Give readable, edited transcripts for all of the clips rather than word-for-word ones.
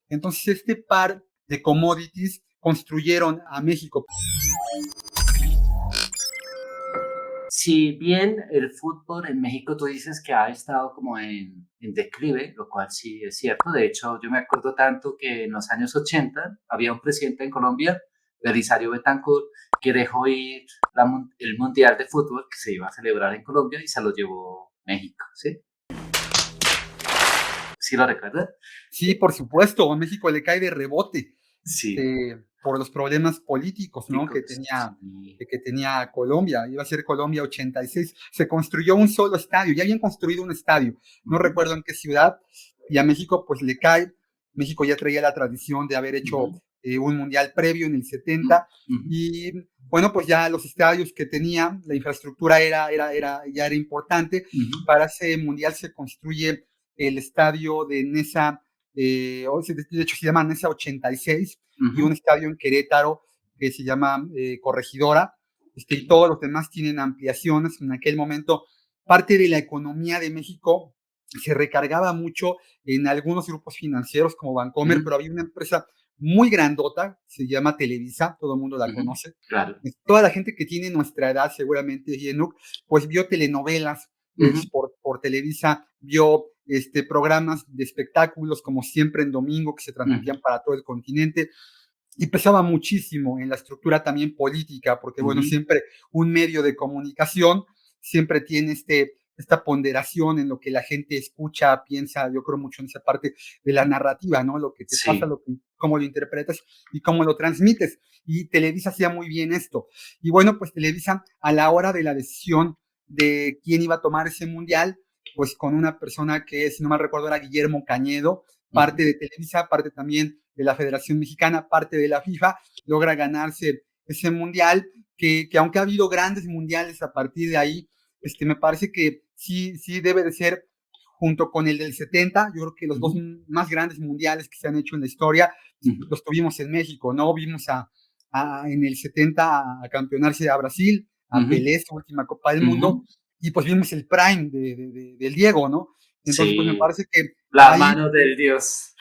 Entonces, este par de commodities construyeron a México. Si bien el fútbol en México tú dices que ha estado como en declive, lo cual sí es cierto. De hecho, yo me acuerdo tanto que en los años 80 había un presidente en Colombia, Belisario Betancourt, que dejó ir el Mundial de Fútbol que se iba a celebrar en Colombia y se lo llevó México, ¿sí? ¿Sí lo recuerdas? Sí, por supuesto, a México le cae de rebote Sí. por los problemas políticos, ¿no? Sí. Que tenía Colombia. Iba a ser Colombia 86. Se construyó un solo estadio, ya habían construido un estadio, no Ujú, recuerdo en qué ciudad, y a México pues le cae. México ya traía la tradición de haber hecho ujú, un mundial previo en el 70, ujú, y bueno, pues ya los estadios que tenía, la infraestructura ya era importante. ujú, Para ese mundial se construye el estadio de Nesa, de hecho se llama Nesa 86, y un ujú. estadio en Querétaro que se llama Corregidora, y Sí. todos los demás tienen ampliaciones. En aquel momento, parte de la economía de México se recargaba mucho en algunos grupos financieros como Bancomer, Ujú, pero había una empresa muy grandota, se llama Televisa, todo el mundo la ujú. conoce. Claro. Toda la gente que tiene nuestra edad, seguramente, Yenuk, pues vio telenovelas Ujú, por Televisa, vio programas de espectáculos como Siempre en Domingo, que se ujú, transmitían para todo el continente, y pesaba muchísimo en la estructura también política, porque bueno, ujú. siempre un medio de comunicación siempre tiene esta ponderación en lo que la gente escucha, piensa. Yo creo mucho en esa parte de la narrativa, ¿no? Lo que te pasa, Sí. cómo lo interpretas y cómo lo transmites. Y Televisa hacía muy bien esto. Y bueno, pues Televisa, a la hora de la decisión de quién iba a tomar ese mundial, pues con una persona que, si no mal recuerdo, era Guillermo Cañedo, Ujú. parte de Televisa, parte también de la Federación Mexicana, parte de la FIFA, logra ganarse ese mundial, que aunque ha habido grandes mundiales a partir de ahí, me parece que sí debe de ser, junto con el del 70, yo creo que los dos Ujú, más grandes mundiales que se han hecho en la historia ujú. los tuvimos en México, ¿no? Vimos en el 70 a campeonarse a Brasil, a Ujú, Pelé, su última Copa del ujú. Mundo, y pues vimos el prime del Diego, ¿no? Entonces, pues me Sí, parece que la ahí, mano del Dios.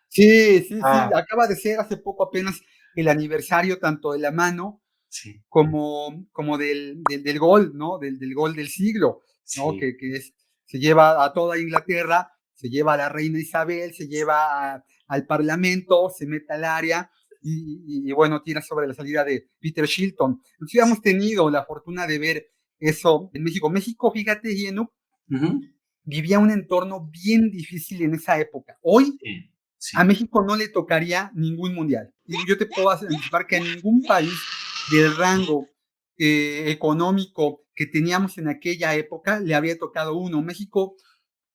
sí, Ah, acaba de ser hace poco apenas el aniversario tanto de la mano sí, como del gol, ¿no? Del gol del siglo, ¿no? sí, Se lleva a toda Inglaterra, se lleva a la reina Isabel, se lleva al Parlamento, se mete al área y bueno, tira sobre la salida de Peter Shilton. Entonces, sí. hemos tenido la fortuna de ver eso en México. México, fíjate, Yenu, Ujú. vivía un entorno bien difícil en esa época. Hoy Sí, a sí. México no le tocaría ningún mundial. Y yo te puedo anticipar que a ningún país del rango económico que teníamos en aquella época le había tocado uno. México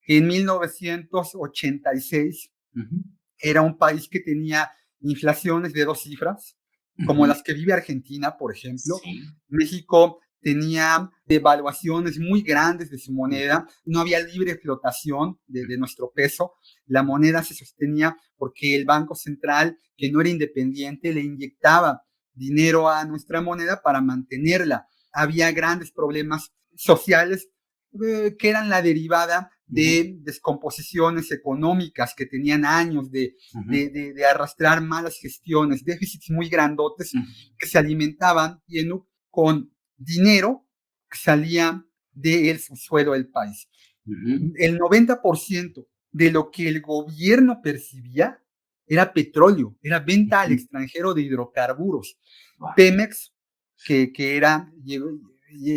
en 1986 Ujú, era un país que tenía inflaciones de dos cifras, como ujú. las que vive Argentina, por ejemplo. Sí. México tenía devaluaciones muy grandes de su Ujú, moneda, no había libre flotación de nuestro peso, la moneda se sostenía porque el Banco Central, que no era independiente, le inyectaba dinero a nuestra moneda para mantenerla. Había grandes problemas sociales que eran la derivada ujú, de descomposiciones económicas que tenían años ujú, de arrastrar malas gestiones, déficits muy grandotes ujú, que se alimentaban con dinero que salía del subsuelo del país. ujú, El 90% de lo que el gobierno percibía era petróleo, era venta al ujú. extranjero de hidrocarburos. Guau. Pemex, que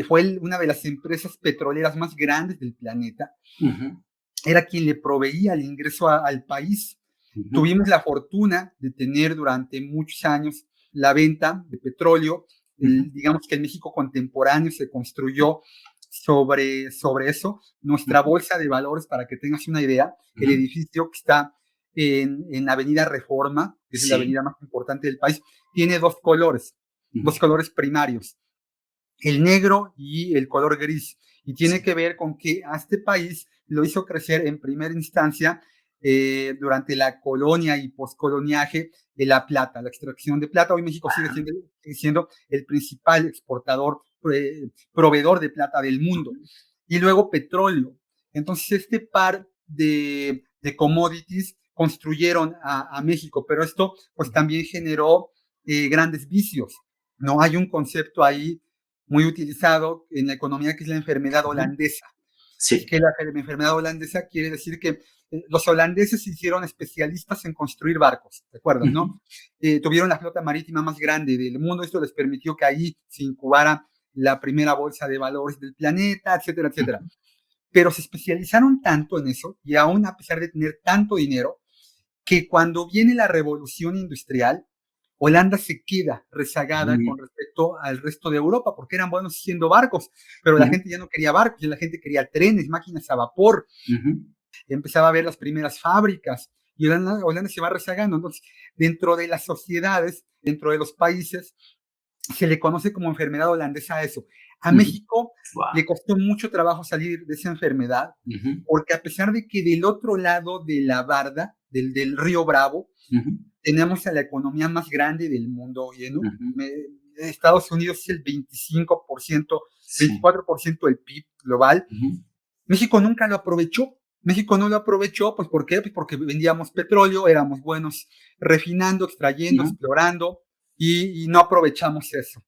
fue una de las empresas petroleras más grandes del planeta, Ujú, era quien le proveía el ingreso al país. ujú, Tuvimos la fortuna de tener durante muchos años la venta de petróleo. ujú, Digamos que el México contemporáneo se construyó sobre eso. Nuestra ujú, bolsa de valores, para que tengas una idea, el ujú. edificio que está en Avenida Reforma, que es la Sí. avenida más importante del país, tiene Ujú, dos colores primarios, el negro y el color gris. Y tiene sí. que ver con que a este país lo hizo crecer en primera instancia durante la colonia y poscoloniaje de la plata, la extracción de plata. Hoy México Ajá. sigue siendo el principal exportador, proveedor de plata del mundo. Y luego petróleo. Entonces, este par de commodities construyeron a México, pero esto pues también generó grandes vicios. No hay un concepto ahí muy utilizado en la economía que es la enfermedad holandesa. Sí. Que la enfermedad holandesa quiere decir que los holandeses se hicieron especialistas en construir barcos, ¿te acuerdas, no? Tuvieron la flota marítima más grande del mundo, esto les permitió que ahí se incubara la primera bolsa de valores del planeta, etcétera, etcétera. Pero se especializaron tanto en eso, y aún a pesar de tener tanto dinero, que cuando viene la revolución industrial, Holanda se queda rezagada con respecto al resto de Europa, porque eran buenos haciendo barcos, pero la gente ya no quería barcos, la gente quería trenes, máquinas a vapor. Empezaba a ver las primeras fábricas, y Holanda se va rezagando. Entonces, dentro de las sociedades, dentro de los países, se le conoce como enfermedad holandesa a eso. A México le costó mucho trabajo salir de esa enfermedad, porque a pesar de que del otro lado de la barda, del río Bravo, tenemos a la economía más grande del mundo hoy, ¿no? Estados Unidos es el 25%, 24% del PIB global. México nunca lo aprovechó. México no lo aprovechó, pues ¿por qué? Pues porque vendíamos petróleo, éramos buenos refinando, extrayendo, explorando, y no aprovechamos eso.